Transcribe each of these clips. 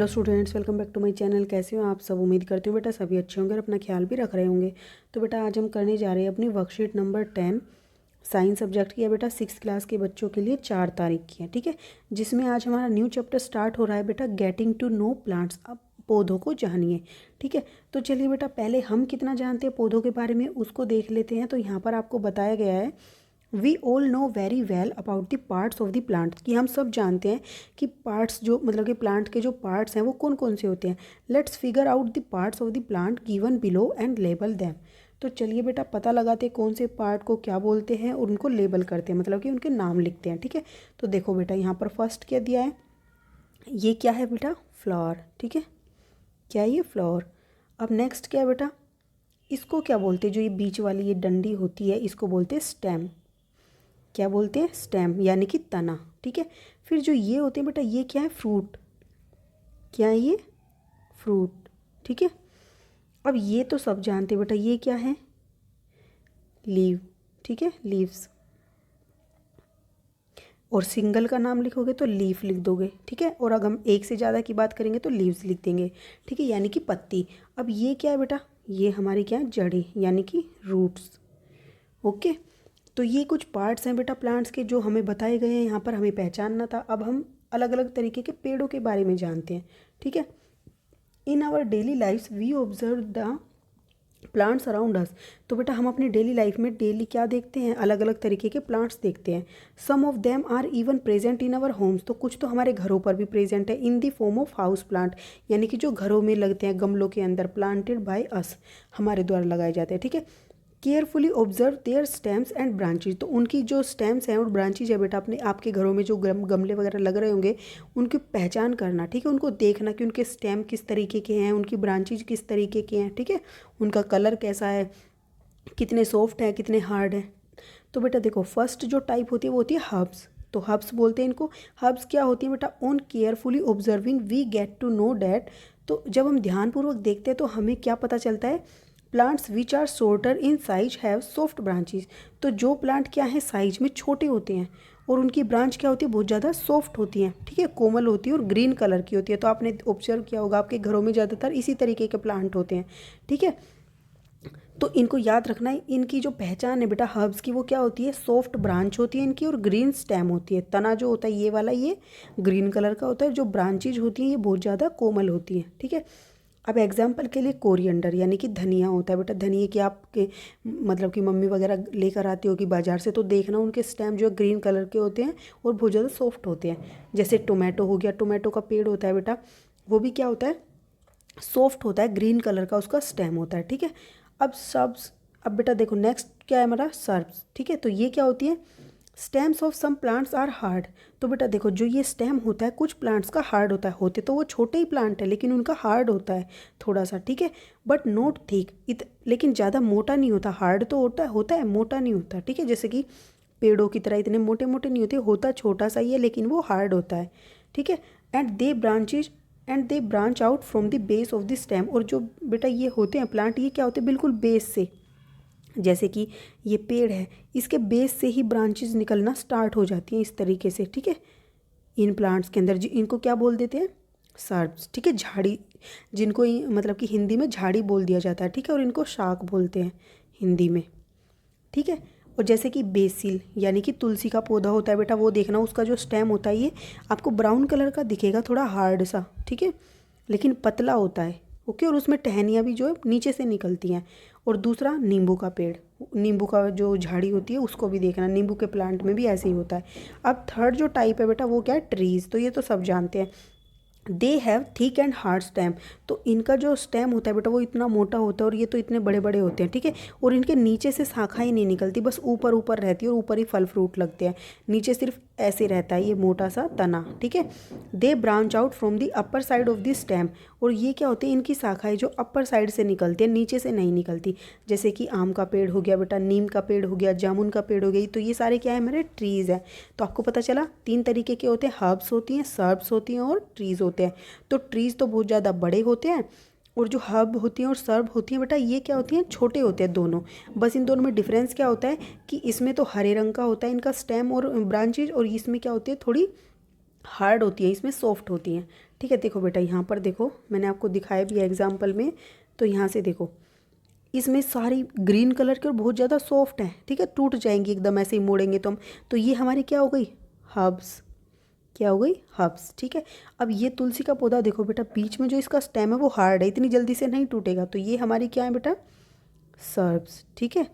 Hello students, welcome back to my channel. कैसे हो आप सब? उम्मीद करती हूँ बेटा सभी अच्छे होंगे और अपना ख्याल भी रख रहे होंगे। तो बेटा आज हम करने जा रहे हैं अपनी वर्कशीट नंबर 10 साइंस सब्जेक्ट की है बेटा 6th क्लास के बच्चों के लिए 4 तारीख की है, ठीक है। जिसमें आज हमारा न्यू चैप्टर स्टार्ट हो रहा है बेटा गेटिंग टू नो प्लांट्स। अब पौधों को जानिए, ठीक है। तो चलिए बेटा पहले हम कितना जानते हैं पौधों के बारे में उसको देख लेते हैं। तो यहाँ पर आपको बताया गया है we all know very well about the parts of the plant, कि हम सब जानते हैं कि पार्ट्स जो मतलब कि प्लांट के जो पार्ट्स हैं वो कौन कौन से होते हैं। Let's figure out the parts of the plant given below and label them. तो चलिए बेटा पता लगाते हैं कौन से पार्ट को क्या बोलते हैं और उनको लेबल करते हैं, मतलब कि उनके नाम लिखते हैं, ठीक है। तो देखो बेटा यहाँ पर फर्स्ट क्या दिया है, ये क्या है बेटा? फ्लावर, ठीक है। क्या है ये? फ्लावर। अब नेक्स्ट क्या है बेटा? इसको क्या बोलते हैं? जो ये बीच वाली ये डंडी होती है इसको बोलते हैं स्टेम। क्या बोलते हैं? स्टेम, यानी कि तना, ठीक है। फिर जो ये होते हैं बेटा ये क्या है? फ्रूट। क्या है ये? फ्रूट, ठीक है। अब ये तो सब जानते हैं बेटा, ये क्या है? लीव, ठीक है, लीव्स। और सिंगल का नाम लिखोगे तो लीफ लिख दोगे, ठीक है। और अगर हम एक से ज़्यादा की बात करेंगे तो लीव्स लिख देंगे, ठीक है, यानी कि पत्ती। अब ये क्या है बेटा? ये हमारी क्या है? जड़ें, यानी कि रूट्स। ओके। तो ये कुछ पार्ट्स हैं बेटा प्लांट्स के जो हमें बताए गए हैं, यहाँ पर हमें पहचानना था। अब हम अलग अलग तरीके के पेड़ों के बारे में जानते हैं, ठीक है। In our daily lifes we observe the plants around us. तो बेटा हम अपनी डेली लाइफ में डेली क्या देखते हैं? अलग अलग तरीके के प्लांट्स देखते हैं। Some of them are even present in our homes. तो कुछ तो हमारे घरों पर भी प्रेजेंट है in the form of house plant, यानी कि जो घरों में लगते हैं गमलों के अंदर, प्लांटेड बाय अस, हमारे द्वारा लगाए जाते हैं, ठीक है। Carefully observe their stems and branches. तो उनकी जो स्टेम्स हैं और ब्रांचेज है बेटा अपने आपके घरों में जो गमले वगैरह लग रहे होंगे उनकी पहचान करना, ठीक है। उनको देखना कि उनके स्टेम किस तरीके के हैं, उनकी ब्रांचेज किस तरीके के हैं, ठीक है। उनका कलर कैसा है, कितने सॉफ्ट है, कितने हार्ड है। तो बेटा देखो फर्स्ट जो टाइप होती है वो होती है हर्ब्स। तो हर्ब्स बोलते हैं इनको। हर्ब्स क्या होती है बेटा? On carefully observing we get to know that. तो जब हम ध्यानपूर्वक देखते हैं तो हमें क्या पता चलता है? Plants which are shorter in size have soft branches. तो जो प्लांट क्या है साइज में छोटे होते हैं और उनकी ब्रांच क्या होती है? बहुत ज़्यादा सॉफ्ट होती हैं, ठीक है, कोमल होती है और ग्रीन कलर की होती है। तो आपने ऑब्जर्व किया होगा आपके घरों में ज़्यादातर इसी तरीके के प्लांट होते हैं, ठीक है। तो इनको याद रखना है। इनकी जो पहचान है बेटा हर्ब्स की वो क्या होती है? सॉफ्ट ब्रांच होती है इनकी और ग्रीन स्टेम होती है। तना जो होता है ये वाला ये ग्रीन कलर का होता है, जो ब्रांचेज होती हैं ये बहुत ज़्यादा कोमल होती हैं, ठीक है। अब एग्जाम्पल के लिए कोरिएंडर यानी कि धनिया होता है बेटा। धनिए की आपके मतलब कि मम्मी वगैरह लेकर आती होगी बाजार से, तो देखना उनके स्टेम जो है ग्रीन कलर के होते हैं और बहुत ज़्यादा सॉफ्ट होते हैं। जैसे टोमेटो हो गया, टोमेटो का पेड़ होता है बेटा, वो भी क्या होता है? सॉफ्ट होता है, ग्रीन कलर का उसका स्टेम होता है, ठीक है। अब सब्स, अब बेटा देखो नेक्स्ट क्या है हमारा? सर्ब्स, ठीक है। तो ये क्या होती है? Stems of some plants are hard. तो बेटा देखो जो ये स्टेम होता है कुछ प्लांट्स का हार्ड होता है, होते तो वो छोटे ही प्लांट है लेकिन उनका हार्ड होता है थोड़ा सा, ठीक है। बट नॉट थिक, लेकिन ज़्यादा मोटा नहीं होता। हार्ड तो होता है मोटा नहीं होता, ठीक है। जैसे कि पेड़ों की तरह इतने मोटे मोटे नहीं होते, होता छोटा सा ही है लेकिन वो हार्ड होता है, ठीक है। And they branch out from the base of the stem. और जो बेटा ये होते हैं प्लांट ये क्या होते हैं? बिल्कुल बेस से, जैसे कि ये पेड़ है इसके बेस से ही ब्रांचेस निकलना स्टार्ट हो जाती हैं इस तरीके से, ठीक है। इन प्लांट्स के अंदर इनको क्या बोल देते हैं? सर्ब्स, ठीक है। झाड़ी, जिनको मतलब कि हिंदी में झाड़ी बोल दिया जाता है, ठीक है। और इनको शाक बोलते हैं हिंदी में, ठीक है। और जैसे कि बेसिल यानी कि तुलसी का पौधा होता है बेटा, वो देखना उसका जो स्टेम होता है ये आपको ब्राउन कलर का दिखेगा, थोड़ा हार्ड सा, ठीक है, लेकिन पतला होता है, ओके। और उसमें टहनियाँ भी जो है नीचे से निकलती हैं। और दूसरा नींबू का पेड़, नींबू का जो झाड़ी होती है उसको भी देखना, नींबू के प्लांट में भी ऐसे ही होता है। अब थर्ड जो टाइप है बेटा वो क्या है? ट्रीज़। तो ये तो सब जानते हैं, they have thick and hard stem. तो इनका जो स्टेम होता है बेटा वो इतना मोटा होता है और ये तो इतने बड़े बड़े होते हैं, ठीक है। और इनके नीचे से शाखाएं नहीं निकलती, बस ऊपर ऊपर रहती है और ऊपर ही फल फ्रूट लगते हैं, नीचे सिर्फ ऐसे रहता है ये मोटा सा तना, ठीक है। They branch out from the upper side of the stem. और ये क्या होते हैं? इनकी शाखाएं जो अपर साइड से निकलती है, नीचे से नहीं निकलती। जैसे कि आम का पेड़ हो गया बेटा, नीम का पेड़ हो गया, जामुन का पेड़ हो गई। तो ये सारे क्या है? मेरे ट्रीज़ हैं। तो आपको पता चला 3 तरीके के होते हैं, हर्ब्स होती हैं, सर्ब्स होती हैं और ट्रीज़ होते हैं। तो ट्रीज़ तो बहुत ज़्यादा बड़े होते हैं और जो हर्ब होती हैं और सर्ब होती हैं बेटा ये क्या होती हैं? छोटे होते हैं दोनों। बस इन दोनों में डिफरेंस क्या होता है कि इसमें तो हरे रंग का होता है इनका स्टेम और ब्रांचेज, और इसमें क्या होती है? थोड़ी हार्ड होती है, इसमें सॉफ्ट होती हैं, ठीक है। देखो बेटा यहाँ पर देखो, मैंने आपको दिखाया भी है एग्जाम्पल में, तो यहाँ से देखो इसमें सारी ग्रीन कलर की और बहुत ज़्यादा सॉफ्ट है, ठीक है, टूट जाएंगी एकदम ऐसे ही मोड़ेंगे तो हम, तो ये हमारी क्या हो गई, हर्ब्स, क्या हो गई, हर्ब्स, ठीक है। अब ये तुलसी का पौधा देखो बेटा, बीच में जो इसका स्टेम है वो हार्ड है, इतनी जल्दी से नहीं टूटेगा, तो ये हमारी क्या है बेटा, सर्ब्स, ठीक है।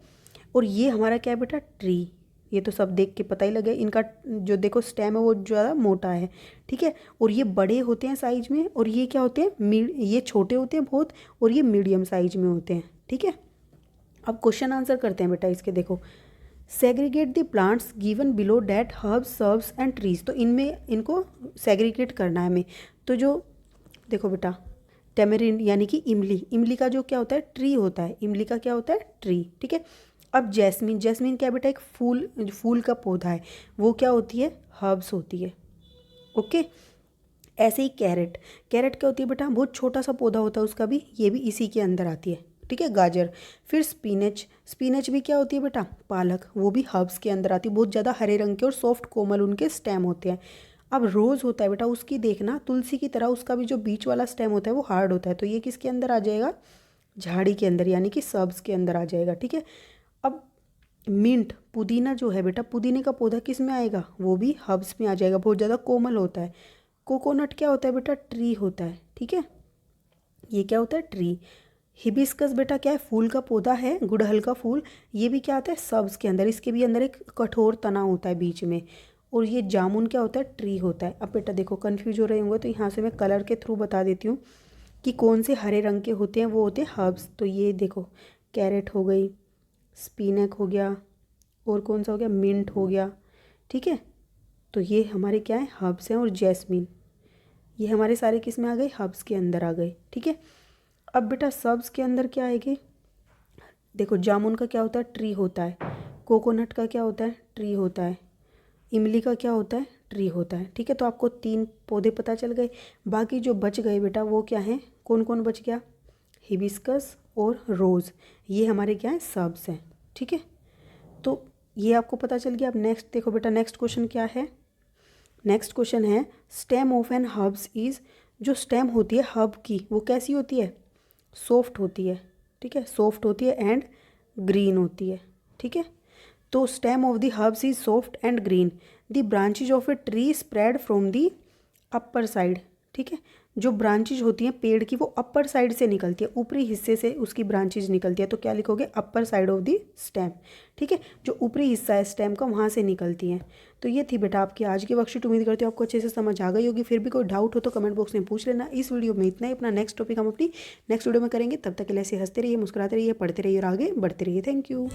और ये हमारा क्या है बेटा, ट्री, ये तो सब देख के पता ही लगे, इनका जो देखो स्टेम है वो ज़्यादा मोटा है, ठीक है। और ये बड़े होते हैं साइज में, और ये क्या होते हैं, ये छोटे होते हैं बहुत, और ये मीडियम साइज में होते हैं, ठीक है। अब क्वेश्चन आंसर करते हैं बेटा इसके, देखो segregate the plants given below that herbs shrubs and trees, तो इनमें इनको सेग्रीगेट करना है हमें। तो जो देखो बेटा टेमेरिन यानी कि इमली, इमली का जो क्या होता है, ट्री होता है, इमली का क्या होता है, ट्री, ठीक है। अब जैस्मीन, जैस्मीन क्या बेटा, एक फूल का पौधा है, वो क्या होती है, हर्ब्स होती है, ओके। ऐसे ही कैरेट, कैरेट क्या होती है बेटा, बहुत छोटा सा पौधा होता है उसका भी, ये भी इसी के अंदर आती है, ठीक है। गाजर, फिर स्पिनच, स्पिनच भी क्या होती है बेटा, पालक, वो भी हर्ब्स के अंदर आती है, बहुत ज़्यादा हरे रंग के और सॉफ्ट कोमल उनके स्टेम होते हैं। अब रोज़ होता है बेटा, उसकी देखना तुलसी की तरह उसका भी जो बीच वाला स्टेम होता है वो हार्ड होता है, तो ये किसके अंदर आ जाएगा, झाड़ी के अंदर, यानी कि सब्स के अंदर आ जाएगा, ठीक है। अब मिंट, पुदीना जो है बेटा, पुदीने का पौधा किस में आएगा, वो भी हर्ब्स में आ जाएगा, बहुत ज़्यादा कोमल होता है। कोकोनट क्या होता है बेटा, ट्री होता है, ठीक है, ये क्या होता है, ट्री। हिबिस्कस बेटा क्या है, फूल का पौधा है, गुड़हल का फूल, ये भी क्या आता है, सब्स के अंदर, इसके भी अंदर एक कठोर तना होता है बीच में। और ये जामुन क्या होता है, ट्री होता है। अब बेटा देखो कन्फ्यूज हो रहे होंगे, तो यहाँ से मैं कलर के थ्रू बता देती हूँ कि कौन से हरे रंग के होते हैं, वो होते हैं हर्ब्स। तो ये देखो कैरेट हो गई, स्पिनक हो गया, और कौन सा हो गया, मिंट हो गया, ठीक है। तो ये हमारे क्या है, हर्ब्स हैं। और जैस्मीन, ये हमारे सारे किस में आ गए, हर्ब्स के अंदर आ गए, ठीक है। अब बेटा सब्स के अंदर क्या आएगी, देखो जामुन का क्या होता है, ट्री होता है, कोकोनट का क्या होता है, ट्री होता है, इमली का क्या होता है, ट्री होता है, ठीक है। तो आपको 3 पौधे पता चल गए। बाकी जो बच गए बेटा वो क्या हैं, कौन कौन बच गया, हिबिस्कस और रोज़, ये हमारे क्या हैं, सब्स हैं, ठीक है। तो ये आपको पता चल गया। अब नेक्स्ट देखो बेटा, नेक्स्ट क्वेश्चन क्या है, नेक्स्ट क्वेश्चन है stem of an herbs is, जो स्टेम होती है हर्ब की वो कैसी होती है, सॉफ्ट होती है, ठीक है, सॉफ्ट होती है एंड ग्रीन होती है, ठीक है। तो stem of the herbs is soft and green, the branches of a tree spread from the upper side, ठीक है। जो ब्रांचेज होती हैं पेड़ की वो अपर साइड से निकलती है, ऊपरी हिस्से से उसकी ब्रांचेज निकलती है, तो क्या लिखोगे, अपर साइड ऑफ द स्टेम, ठीक है, जो ऊपरी हिस्सा है स्टेम का वहाँ से निकलती हैं। तो ये थी बेटा आपकी आज की वर्कशीट, उम्मीद करती हूँ आपको अच्छे से समझ आ गई होगी। फिर भी कोई डाउट हो तो कमेंट बॉक्स में पूछ लेना। इस वीडियो में इतना ही, अपना नेक्स्ट टॉपिक हम अपनी नेक्स्ट वीडियो में करेंगे, तब तक के लिए ऐसे हंसते रहिए, मुस्कुराते रहिए, पढ़ते रहिए और आगे बढ़ते रहिए। Thank you.